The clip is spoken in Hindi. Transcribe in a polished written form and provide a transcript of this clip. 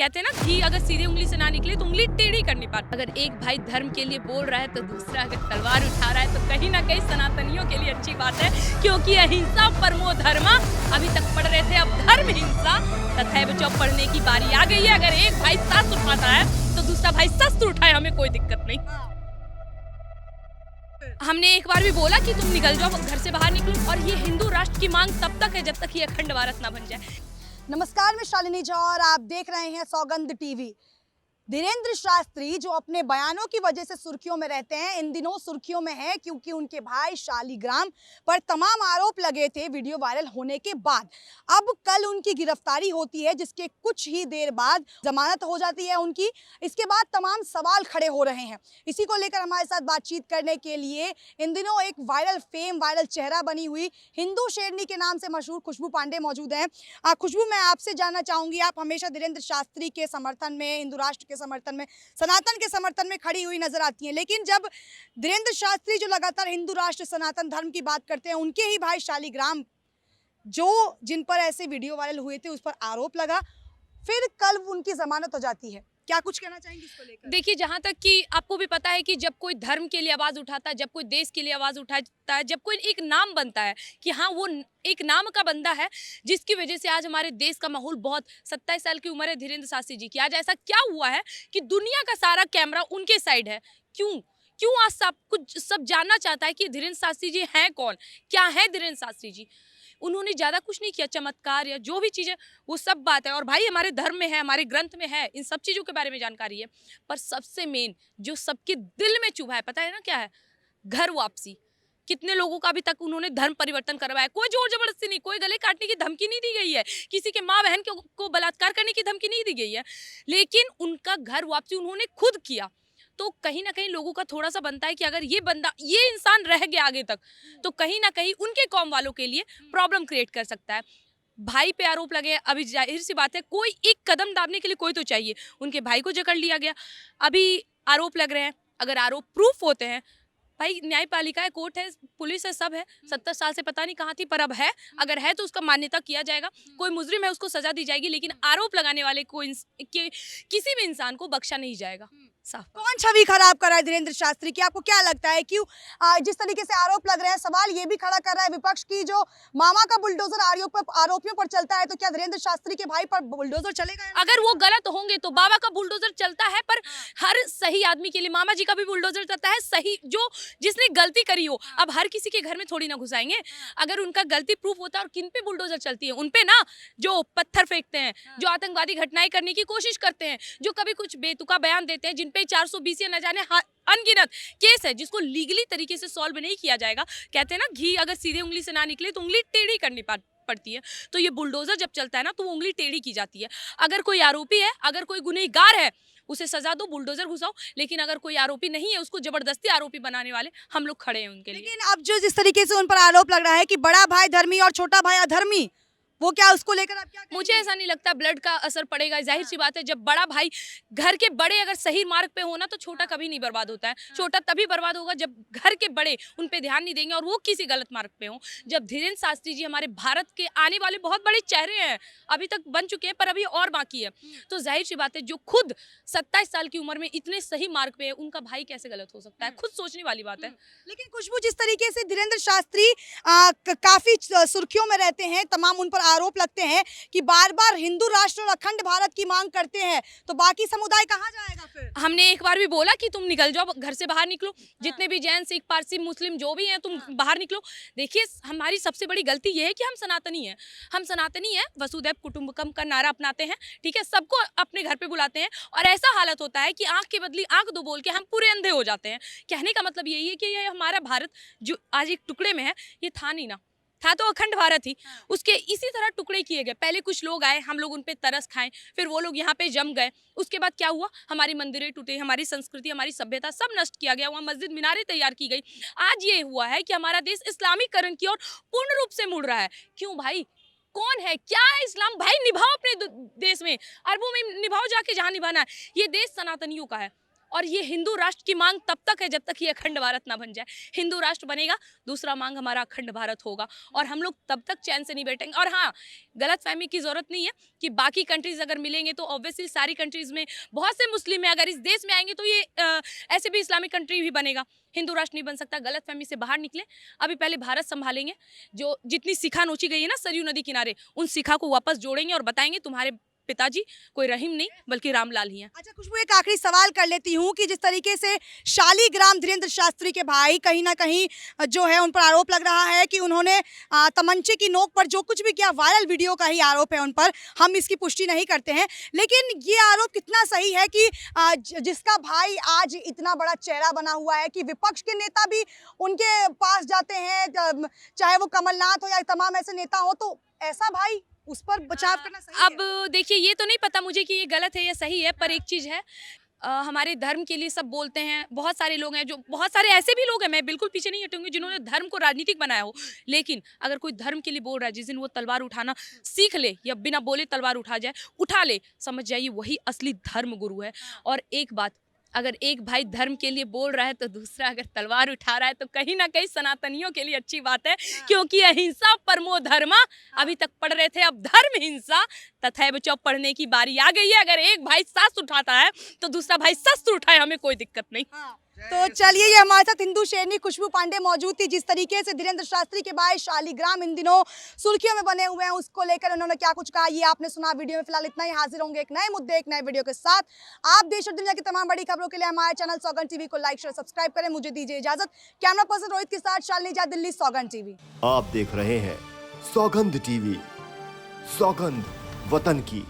कहते हैं ना घी अगर सीधे उंगली से ना निकले तो उंगली टेढ़ी करनी पड़ती। अगर एक भाई धर्म के लिए बोल रहा है तो दूसरा अगर तलवार उठा रहा है तो कहीं ना कहीं सनातनियों के लिए अच्छी बात है, क्योंकि अहिंसा परमो धर्म। अभी तक पढ़ रहे थे, अब धर्म हिंसा तथैव जो पढ़ने की बारी आ गई है। अगर एक भाई शस्त्र उठाता है तो दूसरा भाई शस्त्र उठाए, हमें कोई दिक्कत नहीं। हमने एक बार भी बोला कि तुम निकल जाओ, घर से बाहर निकलो, और ये हिंदू राष्ट्र की मांग तब तक है जब तक ये अखंड भारत ना बन जाए। नमस्कार, मैं शालिनी झा और आप देख रहे हैं सौगंध टीवी। धीरेंद्र शास्त्री जो अपने बयानों की वजह से सुर्खियों में रहते हैं, इन दिनों सुर्खियों में है क्योंकि उनके भाई शालिग्राम पर तमाम आरोप लगे थे वीडियो वायरल होने के बाद। अब कल उनकी गिरफ्तारी होती है, जिसके कुछ ही देर बाद जमानत हो जाती है उनकी। इसके बाद तमाम सवाल खड़े हो रहे हैं। इसी को लेकर हमारे साथ बातचीत करने के लिए इन दिनों एक वायरल चेहरा बनी हुई हिंदू शेरनी के नाम से मशहूर खुशबू पांडे मौजूद हैं। खुशबू, मैं आपसे जानना चाहूंगी, आप हमेशा धीरेंद्र शास्त्री के समर्थन में, हिंदू राष्ट्र के समर्थन में, सनातन के समर्थन में खड़ी हुई नजर आती हैं, लेकिन जब धीरेंद्र शास्त्री जो लगातार हिंदू राष्ट्र सनातन धर्म की बात करते हैं, उनके ही भाई शालिग्राम जिन पर ऐसे वीडियो वायरल हुए थे उस पर आरोप लगा, फिर कल उनकी जमानत हो जाती है। क्या कुछ कहना चाहेंगे इसको लेकर? देखिए, जहाँ तक कि आपको भी पता है कि जब कोई धर्म के लिए आवाज उठाता है, जब कोई देश के लिए आवाज उठाता है, जब कोई एक नाम बनता है कि हाँ वो एक नाम का बंदा है, जिसकी वजह से आज हमारे देश का माहौल बहुत 27 साल की उम्र है धीरेंद्र शास्त्री जी की। आज ऐसा क्या हुआ है कि दुनिया का सारा कैमरा उनके साइड है। क्यों आज सब जानना चाहता है कि धीरेंद्र शास्त्री जी हैं कौन, क्या है धीरेंद्र शास्त्री जी। उन्होंने ज़्यादा कुछ नहीं किया, चमत्कार या जो भी चीज़ें, वो सब बात है। और भाई हमारे धर्म में है, हमारे ग्रंथ में है, इन सब चीज़ों के बारे में जानकारी है। पर सबसे मेन जो सबके दिल में चुभा है, पता है ना क्या है? घर वापसी। कितने लोगों का अभी तक उन्होंने धर्म परिवर्तन करवाया, कोई जोर जबरदस्ती नहीं, कोई गले काटने की धमकी नहीं दी गई है, किसी के माँ बहन को बलात्कार करने की धमकी नहीं दी गई है, लेकिन उनका घर वापसी उन्होंने खुद किया। तो कहीं ना कहीं लोगों का थोड़ा सा बनता है कि अगर ये इंसान रह गया आगे तक, तो कहीं ना कहीं उनके कौम वालों के लिए प्रॉब्लम क्रिएट कर सकता है। भाई पे आरोप लगे, अभी जाहिर सी बात है कोई एक कदम दाबने के लिए कोई तो चाहिए। उनके भाई को जकड़ लिया गया, अभी आरोप लग रहे हैं। अगर आरोप प्रूफ होते हैं, भाई न्यायपालिका है, कोर्ट है, पुलिस है, सब है। 70 साल से पता नहीं कहाँ थी, पर अब है। अगर है तो उसका मान्यता किया जाएगा। कोई मुजरिम है उसको सजा दी जाएगी, लेकिन आरोप लगाने वाले को किसी भी इंसान को बख्शा नहीं जाएगा। साफ। कौन छवि खराब कर रहा है धीरेंद्र शास्त्री की? आपको क्या लगता है? क्यों जिस तरीके से आरोप लग रहे हैं, सवाल ये भी खड़ा कर रहा है विपक्ष की, जो मामा का बुलडोजर आरोपियों पर चलता है, तो क्या धीरेंद्र शास्त्री के भाई पर बुलडोजर चलेगा? अगर वो गलत होंगे तो बाबा का बुलडोजर चलता है, पर हर सही आदमी के लिए मामा जी का भी बुलडोजर चलता है। सही जिसने गलती करी हो, अब हर किसी के घर में थोड़ी ना घुसाएंगे। अगर उनका गलती प्रूफ होता है, और किन पे बुलडोजर चलती है? उनपे ना, जो पत्थर फेंकते हैं, जो आतंकवादी घटनाएं करने की कोशिश करते हैं, जो कभी कुछ बेतुका बयान देते हैं, जिनपे 420 या न जाने अनगिनत केस है, जिसको लीगली तरीके से सॉल्व नहीं किया जाएगा। कहते हैं ना घी अगर सीधे उंगली से ना निकले तो उंगली टेढ़ी करनी पड़ती है। तो ये बुलडोजर जब चलता है ना, तो वो उंगली टेढ़ी की जाती है। अगर कोई आरोपी है, अगर कोई गुनहगार है, उसे सजा दो, बुलडोजर घुसाओ। लेकिन अगर कोई आरोपी नहीं है, उसको जबरदस्ती आरोपी बनाने वाले हम लोग खड़े हैं उनके लिए। लेकिन अब जो जिस तरीके से उन पर आरोप लग रहा है कि बड़ा भाई धर्मी और छोटा भाई अधर्मी, वो क्या, उसको लेकर आप क्या कहेंगे? मुझे ऐसा नहीं लगता ब्लड का असर पड़ेगा। जाहिर सी बात है, जब बड़ा भाई घर के बड़े अगर सही मार्ग पे होना, तो छोटा कभी नहीं बर्बाद होता है। छोटा तभी बर्बाद होगा जब घर के बड़े उन पे ध्यान नहीं देंगे और वो किसी गलत मार्ग पे हो। जब धीरेंद्र शास्त्री जी हमारे भारत के आने वाले बहुत बड़े चेहरे हैं, अभी तक बन चुके हैं पर अभी और बाकी है, तो जाहिर सी बात है जो खुद 27 साल की उम्र में इतने सही मार्ग पे है, उनका भाई कैसे गलत हो सकता है? खुद सोचने वाली बात है। लेकिन खुशबू, जिस तरीके से धीरेंद्र शास्त्री काफी सुर्खियों में रहते हैं, तमाम उन पर आरोप लगते हैं कि बार बार हिंदू राष्ट्र और अखंड भारत की मांग करते हैं, तो बाकी समुदाय कहाँ जाएगा फिर? हमने एक बार भी बोला कि तुम निकल जाओ, घर से बाहर निकलो, जितने भी जैन, सिख, पारसी, मुस्लिम जो भी हैं, तुम बाहर निकलो। देखिए, हमारी सबसे बड़ी गलती ये है कि हम सनातनी हैं। हम सनातनी हैं, वसुधैव कुटुंबकम का नारा अपनाते हैं, ठीक है, सबको अपने घर पे बुलाते हैं, और ऐसा हालत होता है कि आंख के बदली आंख दो बोल के हम पूरे अंधे हो जाते हैं। कहने का मतलब यही है कि ये हमारा भारत जो आज एक टुकड़े में है, ये था नहीं ना, था तो अखंड भारत ही। उसके इसी तरह टुकड़े किए गए। पहले कुछ लोग आए, हम लोग उन पे तरस खाएं, फिर वो लोग यहाँ पे जम गए। उसके बाद क्या हुआ? हमारी मंदिरें टूटे, हमारी संस्कृति, हमारी सभ्यता सब नष्ट किया गया, वहाँ मस्जिद मीनारें तैयार की गई। आज ये हुआ है कि हमारा देश इस्लामीकरण की ओर पूर्ण रूप से मुड़ रहा है। क्यों भाई? कौन है, क्या है इस्लाम? भाई निभाओ अपने देश में, अरबों में निभाओ जाके जहाँ निभाना है। ये देश सनातनियों का है, और ये हिंदू राष्ट्र की मांग तब तक है जब तक ये अखंड भारत ना बन जाए। हिंदू राष्ट्र बनेगा, दूसरा मांग हमारा अखंड भारत होगा और हम लोग तब तक चैन से नहीं बैठेंगे। और हाँ, गलतफहमी की जरूरत नहीं है कि बाकी कंट्रीज अगर मिलेंगे तो ऑब्वियसली सारी कंट्रीज में बहुत से मुस्लिम है, अगर इस देश में आएंगे तो ये ऐसे भी इस्लामिक कंट्री भी बनेगा, हिंदू राष्ट्र नहीं बन सकता। गलतफहमी से बाहर निकले, अभी पहले भारत संभालेंगे। जो जितनी शिखा नोची गई है ना सरयू नदी किनारे, उन शिखा को वापस जोड़ेंगे और बताएंगे तुम्हारे पिताजी कोई रहीम नहीं बल्कि रामलाल ही हैं। अच्छा खुशबू, एक आखिरी सवाल कर लेती हूँ कि जिस तरीके से शालीग्राम धीरेन्द्र शास्त्री के भाई कहीं ना कहीं जो है उन पर आरोप लग रहा है कि उन्होंने तमंचे की नोक पर जो कुछ भी किया, वायरल वीडियो का ही आरोप है उन पर, हम इसकी पुष्टि नहीं करते हैं, लेकिन ये आरोप कितना सही है कि जिसका भाई आज इतना बड़ा चेहरा बना हुआ है कि विपक्ष के नेता भी उनके पास जाते हैं, चाहे वो कमलनाथ हो या तमाम ऐसे नेता हो, तो ऐसा भाई उस पर बचाव करना सही है? अब देखिए, ये तो नहीं पता मुझे कि ये गलत है या सही है, पर एक चीज़ है, हमारे धर्म के लिए सब बोलते हैं। बहुत सारे लोग हैं, जो बहुत सारे ऐसे भी लोग हैं, मैं बिल्कुल पीछे नहीं हटूंगी, जिन्होंने धर्म को राजनीतिक बनाया हो। लेकिन अगर कोई धर्म के लिए बोल रहा है, जिस दिन वो तलवार उठाना सीख ले या बिना बोले तलवार उठा जाए, उठा ले, समझ जाइए वही असली धर्म गुरु है। और एक बात, अगर एक भाई धर्म के लिए बोल रहा है तो दूसरा अगर तलवार उठा रहा है तो कहीं ना कहीं सनातनियों के लिए अच्छी बात है, क्योंकि अहिंसा परमो धर्मा अभी तक पढ़ रहे थे, अब धर्म हिंसा तथैव च पढ़ने की बारी आ गई है। अगर एक भाई शस्त्र उठाता है तो दूसरा भाई शस्त्र उठाए, हमें कोई दिक्कत नहीं। तो चलिए, ये हमारे साथ हिंदू शेरनी खुशबू पांडे मौजूद थी। जिस तरीके से धीरेन्द्र शास्त्री के भाई शालीग्राम इन दिनों सुर्खियों में बने हुए हैं, उसको लेकर उन्होंने क्या कुछ कहा ये आपने सुना। वीडियो में फिलहाल इतना ही, हाजिर होंगे एक नए मुद्दे एक नए वीडियो के साथ। आप देश और दुनिया की तमाम बड़ी खबरों के लिए हमारे चैनल सौगंध टीवी को लाइक शेयर सब्सक्राइब करें। मुझे दीजिए इजाजत। कैमरा पर्सन रोहित के साथ शालिनी झा, दिल्ली, सौगंध टीवी। आप देख रहे हैं सौगंध टीवी, सौगंध वतन की।